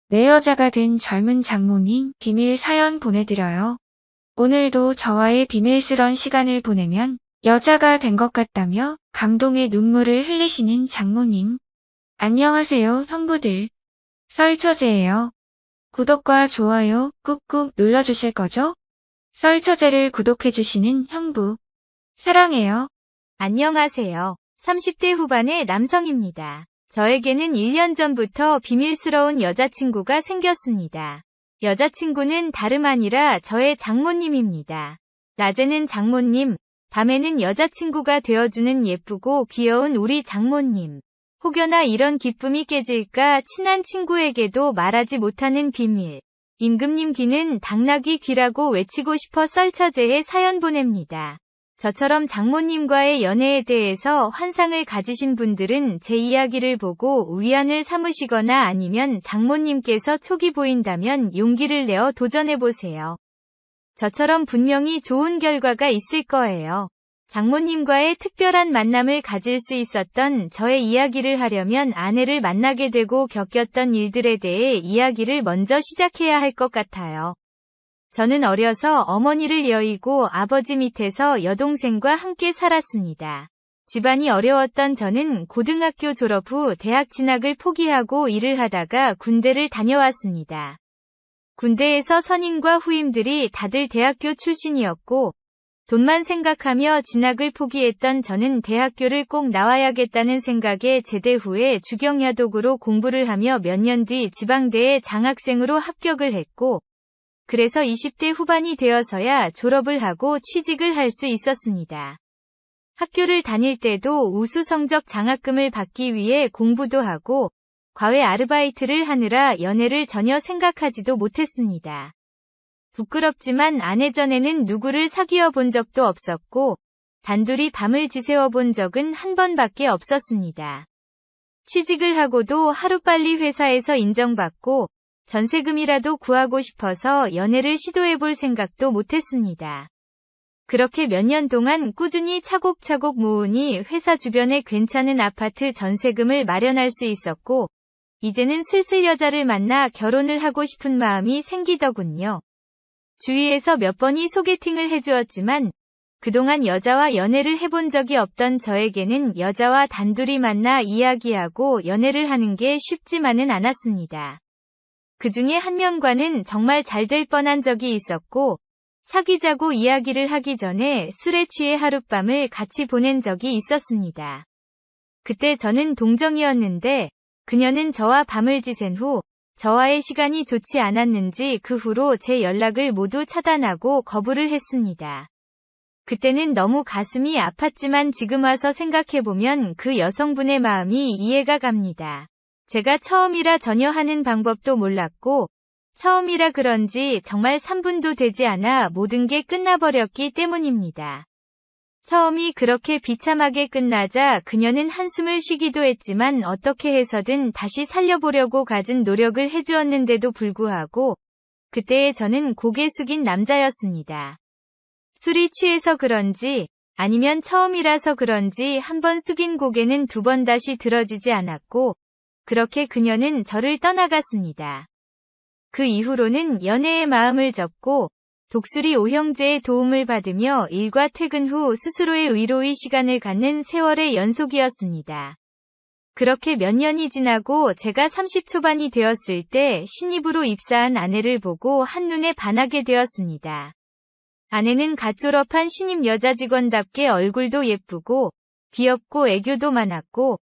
내 여자가 된 젊은 장모님 비밀 사연 보내드려요. 오늘도 저와의 비밀스런 시간을 보내면 여자가 된 것 같다며 감동의 눈물을 흘리시는 장모님. 안녕하세요, 형부들. 썰처제예요. 구독과 좋아요 꾹꾹 눌러주실 거죠? 썰처제를 구독해주시는 형부. 사랑해요. 안녕하세요. 30대 후반의 남성입니다. 저에게는 1년 전부터 비밀스러운 여자친구가 생겼습니다. 여자친구는 다름 아니라 저의 장모님입니다. 낮에는 장모님, 밤에는 여자친구가 되어주는 예쁘고 귀여운 우리 장모님. 혹여나 이런 기쁨이 깨질까 친한 친구에게도 말하지 못하는 비밀. 임금님 귀는 당나귀 귀라고 외치고 싶어 썰처제에 사연 보냅니다. 저처럼 장모님과의 연애에 대해서 환상을 가지신 분들은 제 이야기를 보고 위안을 삼으시거나 아니면 장모님께서 촉이 보인다면 용기를 내어 도전해보세요. 저처럼 분명히 좋은 결과가 있을 거예요. 장모님과의 특별한 만남을 가질 수 있었던 저의 이야기를 하려면 아내를 만나게 되고 겪었던 일들에 대해 이야기를 먼저 시작해야 할 것 같아요. 저는 어려서 어머니를 여의고 아버지 밑에서 여동생과 함께 살았습니다. 집안이 어려웠던 저는 고등학교 졸업 후 대학 진학을 포기하고 일을 하다가 군대를 다녀왔습니다. 군대에서 선임과 후임들이 다들 대학교 출신이었고 돈만 생각하며 진학을 포기했던 저는 대학교를 꼭 나와야겠다는 생각에 제대 후에 주경야독으로 공부를 하며 몇 년 뒤 지방대에 장학생으로 합격을 했고 그래서 20대 후반이 되어서야 졸업을 하고 취직을 할 수 있었습니다. 학교를 다닐 때도 우수 성적 장학금을 받기 위해 공부도 하고 과외 아르바이트를 하느라 연애를 전혀 생각하지도 못했습니다. 부끄럽지만 아내 전에는 누구를 사귀어 본 적도 없었고 단둘이 밤을 지새워 본 적은 한 번밖에 없었습니다. 취직을 하고도 하루빨리 회사에서 인정받고 전세금이라도 구하고 싶어서 연애를 시도해볼 생각도 못했습니다. 그렇게 몇 년 동안 꾸준히 차곡차곡 모으니 회사 주변에 괜찮은 아파트 전세금을 마련할 수 있었고 이제는 슬슬 여자를 만나 결혼을 하고 싶은 마음이 생기더군요. 주위에서 몇 번이 소개팅을 해주었지만 그동안 여자와 연애를 해본 적이 없던 저에게는 여자와 단둘이 만나 이야기하고 연애를 하는 게 쉽지만은 않았습니다. 그 중에 한 명과는 정말 잘 될 뻔한 적이 있었고 사귀자고 이야기를 하기 전에 술에 취해 하룻밤을 같이 보낸 적이 있었습니다. 그때 저는 동정이었는데 그녀는 저와 밤을 지샌 후 저와의 시간이 좋지 않았는지 그 후로 제 연락을 모두 차단하고 거부를 했습니다. 그때는 너무 가슴이 아팠지만 지금 와서 생각해보면 그 여성분의 마음이 이해가 갑니다. 제가 처음이라 전혀 하는 방법도 몰랐고 처음이라 그런지 정말 3분도 되지 않아 모든 게 끝나버렸기 때문입니다. 처음이 그렇게 비참하게 끝나자 그녀는 한숨을 쉬기도 했지만 어떻게 해서든 다시 살려보려고 갖은 노력을 해주었는데도 불구하고 그때의 저는 고개 숙인 남자였습니다. 술이 취해서 그런지 아니면 처음이라서 그런지 한 번 숙인 고개는 두 번 다시 들어지지 않았고 그렇게 그녀는 저를 떠나갔습니다. 그 이후로는 연애의 마음을 접고 독수리 오형제의 도움을 받으며 일과 퇴근 후 스스로의 위로의 시간을 갖는 세월의 연속이었습니다. 그렇게 몇 년이 지나고 제가 30 초반이 되었을 때 신입으로 입사한 아내를 보고 한눈에 반하게 되었습니다. 아내는 갓 졸업한 신입 여자 직원답게 얼굴도 예쁘고 귀엽고 애교도 많았고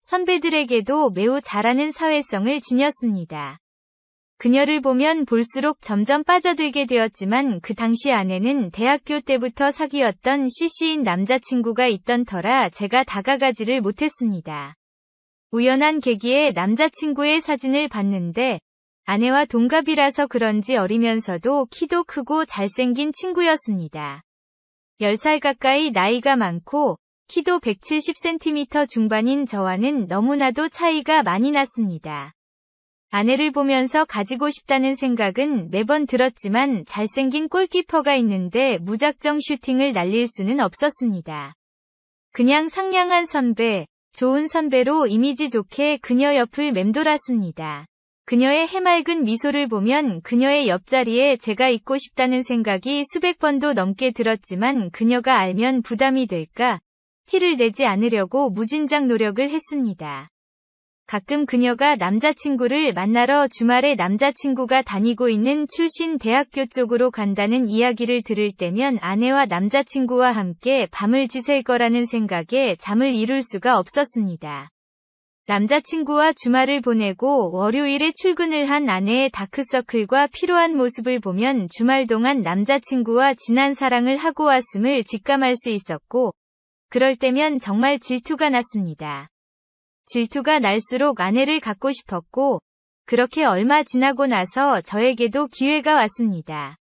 선배들에게도 매우 잘하는 사회성을 지녔습니다. 그녀를 보면 볼수록 점점 빠져들게 되었지만 그 당시 아내는 대학교 때부터 사귀었던 CC인 남자친구가 있던 터라 제가 다가가지를 못했습니다. 우연한 계기에 남자친구의 사진을 봤는데 아내와 동갑이라서 그런지 어리면서도 키도 크고 잘생긴 친구였습니다. 10살 가까이 나이가 많고 키도 170cm 중반인 저와는 너무나도 차이가 많이 났습니다. 아내를 보면서 가지고 싶다는 생각은 매번 들었지만 잘생긴 골키퍼가 있는데 무작정 슈팅을 날릴 수는 없었습니다. 그냥 상냥한 선배, 좋은 선배로 이미지 좋게 그녀 옆을 맴돌았습니다. 그녀의 해맑은 미소를 보면 그녀의 옆자리에 제가 있고 싶다는 생각이 수백 번도 넘게 들었지만 그녀가 알면 부담이 될까 티를 내지 않으려고 무진장 노력을 했습니다. 가끔 그녀가 남자친구를 만나러 주말에 남자친구가 다니고 있는 출신 대학교 쪽으로 간다는 이야기를 들을 때면 아내와 남자친구와 함께 밤을 지샐 거라는 생각에 잠을 이룰 수가 없었습니다. 남자친구와 주말을 보내고 월요일에 출근을 한 아내의 다크서클과 피로한 모습을 보면 주말 동안 남자친구와 진한 사랑을 하고 왔음을 직감할 수 있었고, 그럴 때면 정말 질투가 났습니다. 질투가 날수록 아내를 갖고 싶었고, 그렇게 얼마 지나고 나서 저에게도 기회가 왔습니다.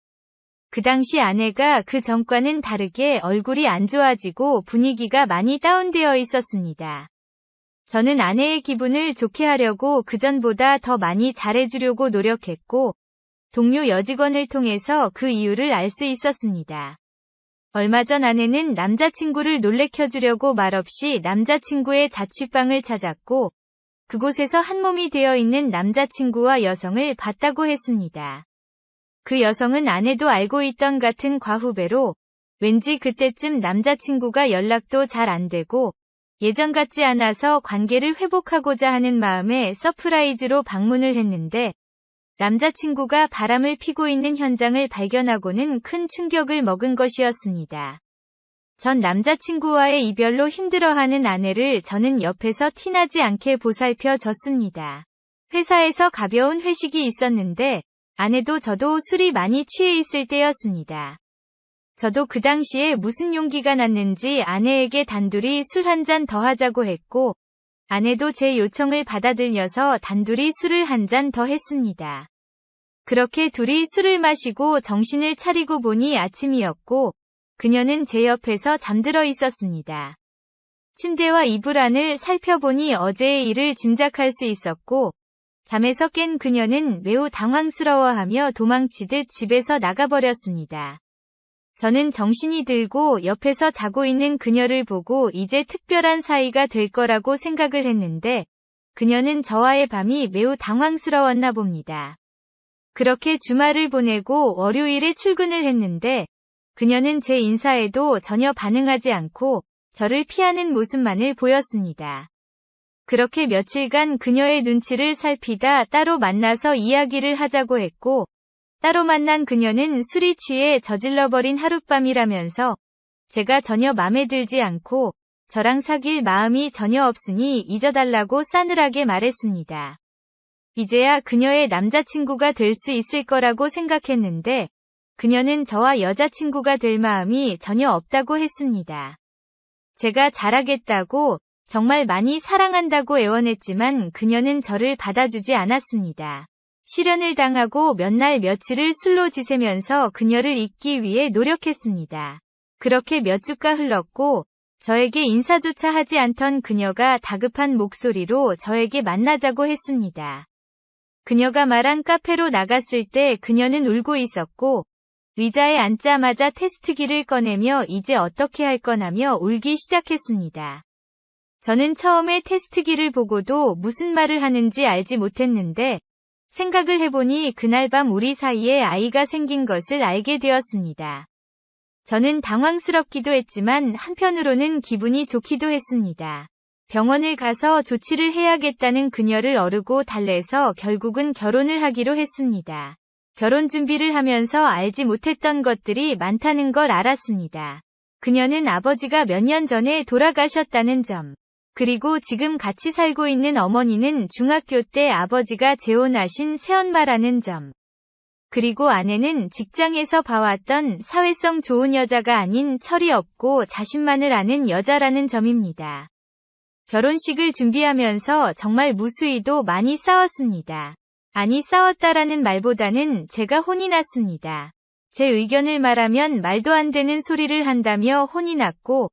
그 당시 아내가 그 전과는 다르게 얼굴이 안 좋아지고 분위기가 많이 다운되어 있었습니다. 저는 아내의 기분을 좋게 하려고 그전보다 더 많이 잘해주려고 노력했고, 동료 여직원을 통해서 그 이유를 알 수 있었습니다. 얼마 전 아내는 남자친구를 놀래켜주려고 말없이 남자친구의 자취방을 찾았고, 그곳에서 한몸이 되어 있는 남자친구와 여성을 봤다고 했습니다. 그 여성은 아내도 알고 있던 같은 과후배로, 왠지 그때쯤 남자친구가 연락도 잘 안 되고, 예전 같지 않아서 관계를 회복하고자 하는 마음에 서프라이즈로 방문을 했는데, 남자친구가 바람을 피고 있는 현장을 발견하고는 큰 충격을 먹은 것이었습니다. 전 남자친구와의 이별로 힘들어하는 아내를 저는 옆에서 티나지 않게 보살펴 줬습니다. 회사에서 가벼운 회식이 있었는데, 아내도 저도 술이 많이 취해 있을 때였습니다. 저도 그 당시에 무슨 용기가 났는지 아내에게 단둘이 술 한 잔 더 하자고 했고, 아내도 제 요청을 받아들여서 단둘이 술을 한 잔 더 했습니다. 그렇게 둘이 술을 마시고 정신을 차리고 보니 아침이었고, 그녀는 제 옆에서 잠들어 있었습니다. 침대와 이불 안을 살펴보니 어제의 일을 짐작할 수 있었고, 잠에서 깬 그녀는 매우 당황스러워하며 도망치듯 집에서 나가버렸습니다. 저는 정신이 들고 옆에서 자고 있는 그녀를 보고 이제 특별한 사이가 될 거라고 생각을 했는데, 그녀는 저와의 밤이 매우 당황스러웠나 봅니다. 그렇게 주말을 보내고 월요일에 출근을 했는데, 그녀는 제 인사에도 전혀 반응하지 않고 저를 피하는 모습만을 보였습니다. 그렇게 며칠간 그녀의 눈치를 살피다 따로 만나서 이야기를 하자고 했고, 따로 만난 그녀는 술이 취해 저질러버린 하룻밤이라면서 제가 전혀 맘에 들지 않고 저랑 사귈 마음이 전혀 없으니 잊어달라고 싸늘하게 말했습니다. 이제야 그녀의 남자친구가 될 수 있을 거라고 생각했는데, 그녀는 저와 여자친구가 될 마음이 전혀 없다고 했습니다. 제가 잘하겠다고, 정말 많이 사랑한다고 애원했지만 그녀는 저를 받아주지 않았습니다. 실연을 당하고 몇 날 며칠을 술로 지새면서 그녀를 잊기 위해 노력했습니다. 그렇게 몇 주가 흘렀고, 저에게 인사조차 하지 않던 그녀가 다급한 목소리로 저에게 만나자고 했습니다. 그녀가 말한 카페로 나갔을 때 그녀는 울고 있었고, 의자에 앉자마자 테스트기를 꺼내며 이제 어떻게 할 거냐며 울기 시작했습니다. 저는 처음에 테스트기를 보고도 무슨 말을 하는지 알지 못했는데, 생각을 해보니 그날 밤 우리 사이에 아이가 생긴 것을 알게 되었습니다. 저는 당황스럽기도 했지만 한편으로는 기분이 좋기도 했습니다. 병원을 가서 조치를 해야겠다는 그녀를 어르고 달래서 결국은 결혼을 하기로 했습니다. 결혼 준비를 하면서 알지 못했던 것들이 많다는 걸 알았습니다. 그녀는 아버지가 몇 년 전에 돌아가셨다는 점. 그리고 지금 같이 살고 있는 어머니는 중학교 때 아버지가 재혼하신 새엄마라는 점. 그리고 아내는 직장에서 봐왔던 사회성 좋은 여자가 아닌 철이 없고 자신만을 아는 여자라는 점입니다. 결혼식을 준비하면서 정말 무수히도 많이 싸웠습니다. 아니 싸웠다라는 말보다는 제가 혼이 났습니다. 제 의견을 말하면 말도 안 되는 소리를 한다며 혼이 났고,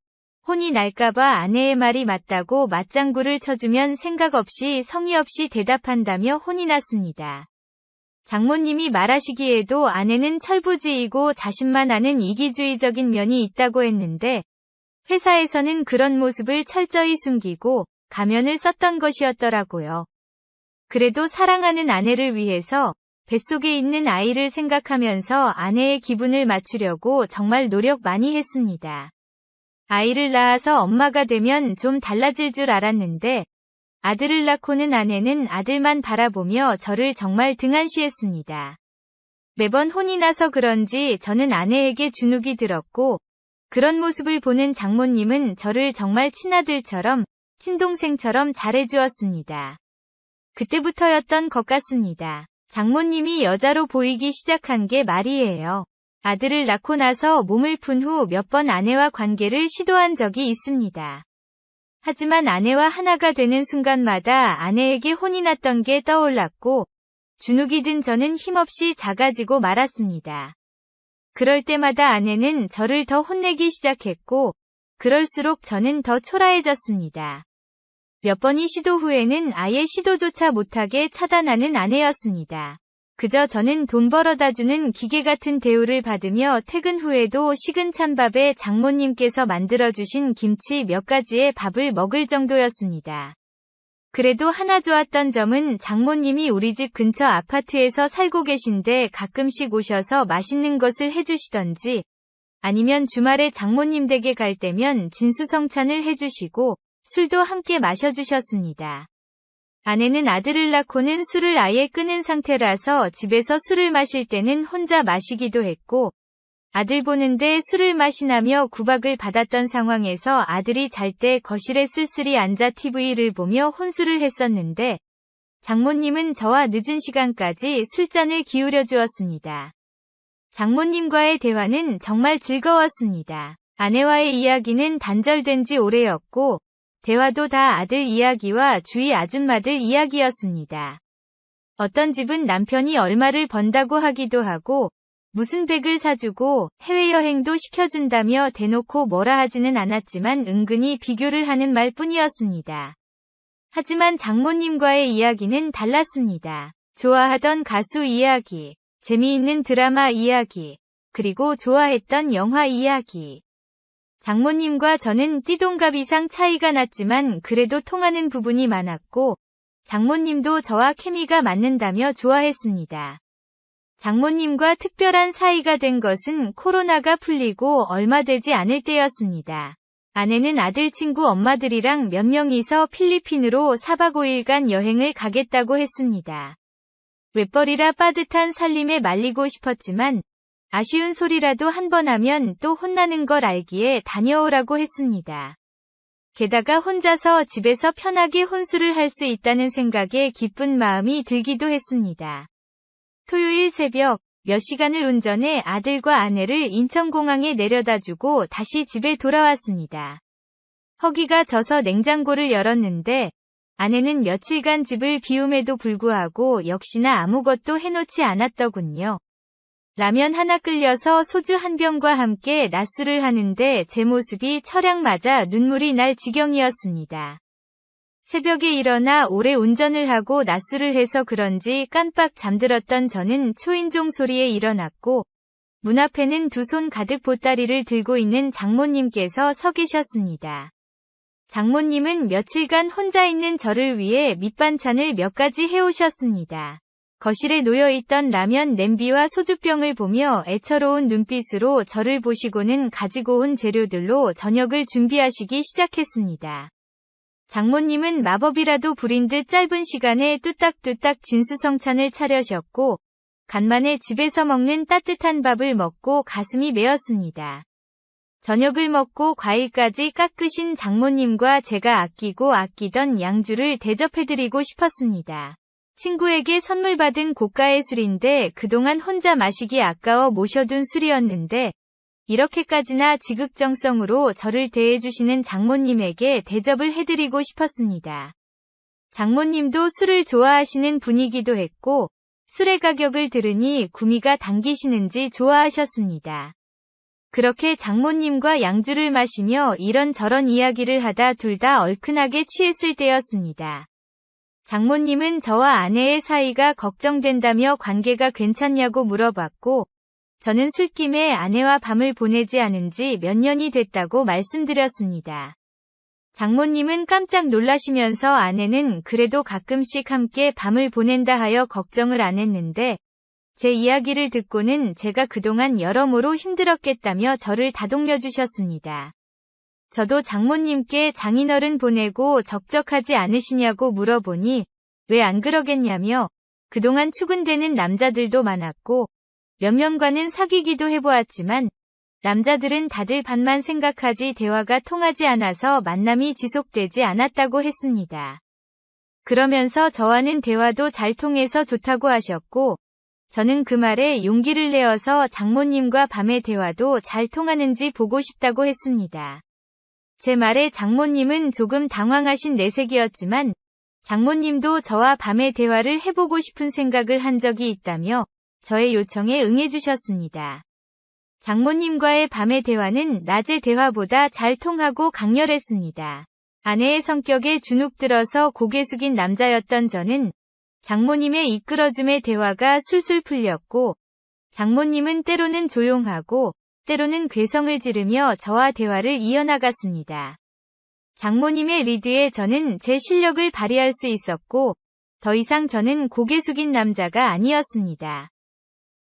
혼이 날까봐 아내의 말이 맞다고 맞장구를 쳐주면 생각 없이 성의 없이 대답한다며 혼이 났습니다. 장모님이 말하시기에도 아내는 철부지이고 자신만 아는 이기주의적인 면이 있다고 했는데, 회사에서는 그런 모습을 철저히 숨기고 가면을 썼던 것이었더라고요. 그래도 사랑하는 아내를 위해서 뱃속에 있는 아이를 생각하면서 아내의 기분을 맞추려고 정말 노력 많이 했습니다. 아이를 낳아서 엄마가 되면 좀 달라질 줄 알았는데 아들을 낳고는 아내는 아들만 바라보며 저를 정말 등한시했습니다. 매번 혼이 나서 그런지 저는 아내에게 주눅이 들었고 그런 모습을 보는 장모님은 저를 정말 친아들처럼 친동생처럼 잘해주었습니다. 그때부터였던 것 같습니다. 장모님이 여자로 보이기 시작한 게 말이에요. 아들을 낳고 나서 몸을 푼 후 몇 번 아내와 관계를 시도한 적이 있습니다. 하지만 아내와 하나가 되는 순간마다 아내에게 혼이 났던 게 떠올랐고 주눅이 든 저는 힘없이 작아지고 말았습니다. 그럴 때마다 아내는 저를 더 혼내기 시작했고 그럴수록 저는 더 초라해졌습니다. 몇 번의 시도 후에는 아예 시도조차 못하게 차단하는 아내였습니다. 그저 저는 돈 벌어다 주는 기계 같은 대우를 받으며 퇴근 후에도 식은 찬밥에 장모님께서 만들어주신 김치 몇 가지의 밥을 먹을 정도였습니다. 그래도 하나 좋았던 점은 장모님이 우리 집 근처 아파트에서 살고 계신데 가끔씩 오셔서 맛있는 것을 해주시던지 아니면 주말에 장모님 댁에 갈 때면 진수성찬을 해주시고 술도 함께 마셔주셨습니다. 아내는 아들을 낳고는 술을 아예 끊은 상태라서 집에서 술을 마실 때는 혼자 마시기도 했고 아들 보는데 술을 마시나며 구박을 받았던 상황에서 아들이 잘 때 거실에 쓸쓸히 앉아 TV를 보며 혼술을 했었는데 장모님은 저와 늦은 시간까지 술잔을 기울여 주었습니다. 장모님과의 대화는 정말 즐거웠습니다. 아내와의 이야기는 단절된 지 오래였고 대화도 다 아들 이야기와 주위 아줌마들 이야기였습니다. 어떤 집은 남편이 얼마를 번다고 하기도 하고 무슨 백을 사주고 해외여행도 시켜준다며 대놓고 뭐라 하지는 않았지만 은근히 비교를 하는 말뿐이었습니다. 하지만 장모님과의 이야기는 달랐습니다. 좋아하던 가수 이야기, 재미있는 드라마 이야기, 그리고 좋아했던 영화 이야기. 장모님과 저는 띠동갑 이상 차이가 났지만 그래도 통하는 부분이 많았고 장모님도 저와 케미가 맞는다며 좋아했습니다. 장모님과 특별한 사이가 된 것은 코로나가 풀리고 얼마 되지 않을 때였습니다. 아내는 아들 친구 엄마들이랑 몇 명이서 필리핀으로 4박 5일간 여행을 가겠다고 했습니다. 외벌이라 빠듯한 살림에 말리고 싶었지만 아쉬운 소리라도 한 번 하면 또 혼나는 걸 알기에 다녀오라고 했습니다. 게다가 혼자서 집에서 편하게 혼술을 할 수 있다는 생각에 기쁜 마음이 들기도 했습니다. 토요일 새벽 몇 시간을 운전해 아들과 아내를 인천공항에 내려다주고 다시 집에 돌아왔습니다. 허기가 져서 냉장고를 열었는데 아내는 며칠간 집을 비움에도 불구하고 역시나 아무것도 해놓지 않았더군요. 라면 하나 끓여서 소주 한 병과 함께 낮술을 하는데 제 모습이 철양 맞아 눈물이 날 지경이었습니다. 새벽에 일어나 오래 운전을 하고 낮술을 해서 그런지 깜빡 잠들었던 저는 초인종 소리에 일어났고 문 앞에는 두 손 가득 보따리를 들고 있는 장모님께서 서 계셨습니다. 장모님은 며칠간 혼자 있는 저를 위해 밑반찬을 몇 가지 해오셨습니다. 거실에 놓여있던 라면 냄비와 소주병을 보며 애처로운 눈빛으로 저를 보시고는 가지고 온 재료들로 저녁을 준비하시기 시작했습니다. 장모님은 마법이라도 부린 듯 짧은 시간에 뚜딱뚜딱 진수성찬을 차려셨고 간만에 집에서 먹는 따뜻한 밥을 먹고 가슴이 메었습니다. 저녁을 먹고 과일까지 깎으신 장모님과 제가 아끼고 아끼던 양주를 대접해드리고 싶었습니다. 친구에게 선물 받은 고가의 술인데 그동안 혼자 마시기 아까워 모셔둔 술이었는데 이렇게까지나 지극정성으로 저를 대해주시는 장모님에게 대접을 해드리고 싶었습니다. 장모님도 술을 좋아하시는 분이기도 했고 술의 가격을 들으니 구미가 당기시는지 좋아하셨습니다. 그렇게 장모님과 양주를 마시며 이런저런 이야기를 하다 둘 다 얼큰하게 취했을 때였습니다. 장모님은 저와 아내의 사이가 걱정된다며 관계가 괜찮냐고 물어봤고 저는 술김에 아내와 밤을 보내지 않은 지 몇 년이 됐다고 말씀드렸습니다. 장모님은 깜짝 놀라시면서 아내는 그래도 가끔씩 함께 밤을 보낸다 하여 걱정을 안 했는데 제 이야기를 듣고는 제가 그동안 여러모로 힘들었겠다며 저를 다독여 주셨습니다. 저도 장모님께 장인어른 보내고 적적하지 않으시냐고 물어보니 왜 안 그러겠냐며 그동안 추근대는 남자들도 많았고 몇 명과는 사귀기도 해보았지만 남자들은 다들 반만 생각하지 대화가 통하지 않아서 만남이 지속되지 않았다고 했습니다. 그러면서 저와는 대화도 잘 통해서 좋다고 하셨고 저는 그 말에 용기를 내어서 장모님과 밤의 대화도 잘 통하는지 보고 싶다고 했습니다. 제 말에 장모님은 조금 당황하신 내색이었지만 장모님도 저와 밤의 대화를 해보고 싶은 생각을 한 적이 있다며 저의 요청에 응해주셨습니다. 장모님과의 밤의 대화는 낮의 대화보다 잘 통하고 강렬했습니다. 아내의 성격에 주눅들어서 고개 숙인 남자였던 저는 장모님의 이끌어줌의 대화가 술술 풀렸고 장모님은 때로는 조용하고 때로는 괴성을 지르며 저와 대화를 이어나갔습니다. 장모님의 리드에 저는 제 실력을 발휘할 수 있었고 더 이상 저는 고개 숙인 남자가 아니었습니다.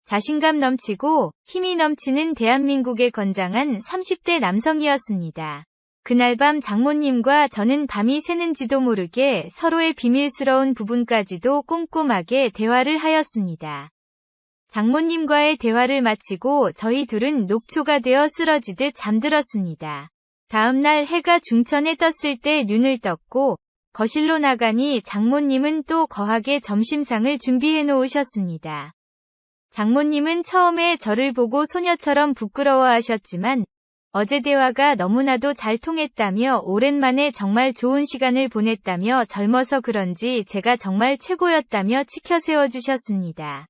자신감 넘치고 힘이 넘치는 대한민국의 건장한 30대 남성이었습니다. 그날 밤 장모님과 저는 밤이 새는지도 모르게 서로의 비밀스러운 부분까지도 꼼꼼하게 대화를 하였습니다. 장모님과의 대화를 마치고 저희 둘은 녹초가 되어 쓰러지듯 잠들었습니다. 다음 날 해가 중천에 떴을 때 눈을 떴고 거실로 나가니 장모님은 또 거하게 점심상을 준비해 놓으셨습니다. 장모님은 처음에 저를 보고 소녀처럼 부끄러워하셨지만 어제 대화가 너무나도 잘 통했다며 오랜만에 정말 좋은 시간을 보냈다며 젊어서 그런지 제가 정말 최고였다며 치켜 세워주셨습니다.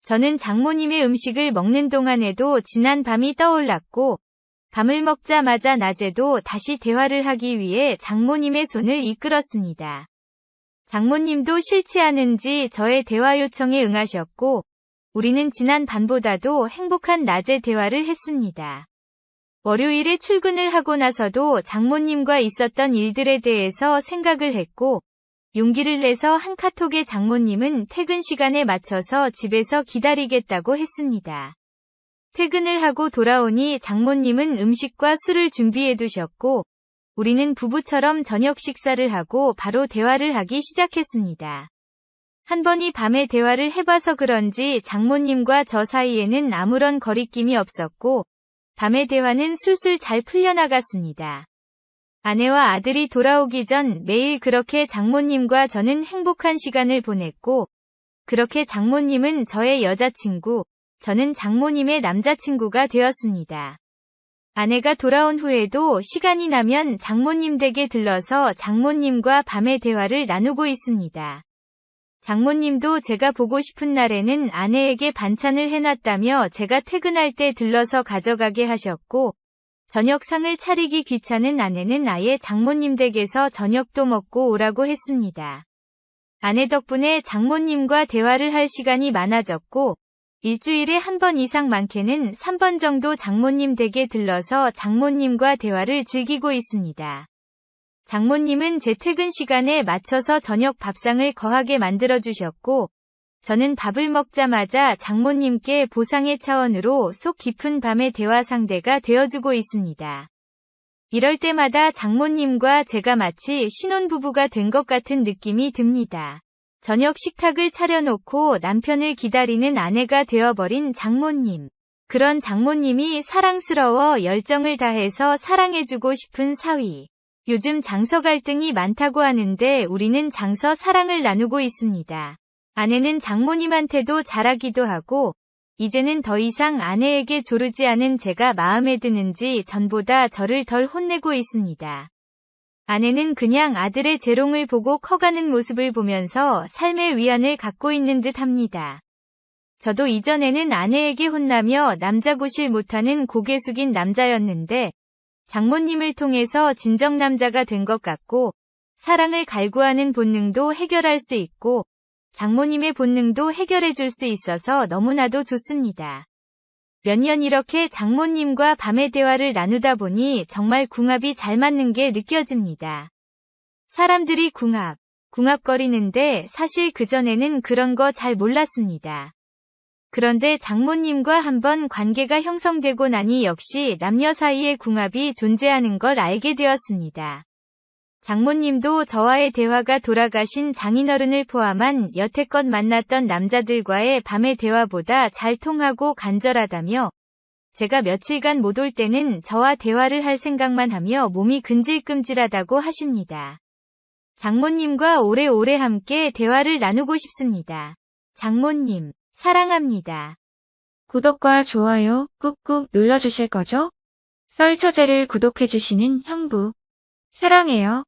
저는 장모님의 음식을 먹는 동안에도 지난 밤이 떠올랐고 밤을 먹자마자 낮에도 다시 대화를 하기 위해 장모님의 손을 이끌었습니다. 장모님도 싫지 않은지 저의 대화 요청에 응하셨고 우리는 지난 밤보다도 행복한 낮의 대화를 했습니다. 월요일에 출근을 하고 나서도 장모님과 있었던 일들에 대해서 생각을 했고 용기를 내서 한 카톡에 장모님은 퇴근 시간에 맞춰서 집에서 기다리겠다고 했습니다. 퇴근을 하고 돌아오니 장모님은 음식과 술을 준비해 두셨고 우리는 부부처럼 저녁 식사를 하고 바로 대화를 하기 시작했습니다. 한 번이 밤에 대화를 해봐서 그런지 장모님과 저 사이에는 아무런 거리낌이 없었고 밤의 대화는 술술 잘 풀려나갔습니다. 아내와 아들이 돌아오기 전 매일 그렇게 장모님과 저는 행복한 시간을 보냈고 그렇게 장모님은 저의 여자친구, 저는 장모님의 남자친구가 되었습니다. 아내가 돌아온 후에도 시간이 나면 장모님 댁에 들러서 장모님과 밤의 대화를 나누고 있습니다. 장모님도 제가 보고 싶은 날에는 아내에게 반찬을 해놨다며 제가 퇴근할 때 들러서 가져가게 하셨고 저녁상을 차리기 귀찮은 아내는 아예 장모님 댁에서 저녁도 먹고 오라고 했습니다. 아내 덕분에 장모님과 대화를 할 시간이 많아졌고 일주일에 한 번 이상 많게는 3번 정도 장모님 댁에 들러서 장모님과 대화를 즐기고 있습니다. 장모님은 제 퇴근 시간에 맞춰서 저녁 밥상을 거하게 만들어주셨고 저는 밥을 먹자마자 장모님께 보상의 차원으로 속 깊은 밤의 대화 상대가 되어주고 있습니다. 이럴 때마다 장모님과 제가 마치 신혼부부가 된 것 같은 느낌이 듭니다. 저녁 식탁을 차려놓고 남편을 기다리는 아내가 되어버린 장모님. 그런 장모님이 사랑스러워 열정을 다해서 사랑해주고 싶은 사위. 요즘 장서 갈등이 많다고 하는데 우리는 장서 사랑을 나누고 있습니다. 아내는 장모님한테도 잘하기도 하고 이제는 더 이상 아내에게 조르지 않은 제가 마음에 드는지 전보다 저를 덜 혼내고 있습니다. 아내는 그냥 아들의 재롱을 보고 커가는 모습을 보면서 삶의 위안을 갖고 있는 듯 합니다. 저도 이전에는 아내에게 혼나며 남자구실 못하는 고개 숙인 남자였는데 장모님을 통해서 진정 남자가 된 것 같고 사랑을 갈구하는 본능도 해결할 수 있고 장모님의 본능도 해결해 줄 수 있어서 너무나도 좋습니다. 몇 년 이렇게 장모님과 밤의 대화를 나누다 보니 정말 궁합이 잘 맞는 게 느껴집니다. 사람들이 궁합거리는데 사실 그전에는 그런 거 잘 몰랐습니다. 그런데 장모님과 한번 관계가 형성되고 나니 역시 남녀 사이의 궁합이 존재하는 걸 알게 되었습니다. 장모님도 저와의 대화가 돌아가신 장인어른을 포함한 여태껏 만났던 남자들과의 밤의 대화보다 잘 통하고 간절하다며 제가 며칠간 못 올 때는 저와 대화를 할 생각만 하며 몸이 근질끔질하다고 하십니다. 장모님과 오래오래 함께 대화를 나누고 싶습니다. 장모님, 사랑합니다. 구독과 좋아요 꾹꾹 눌러주실 거죠? 썰처제를 구독해주시는 형부. 사랑해요.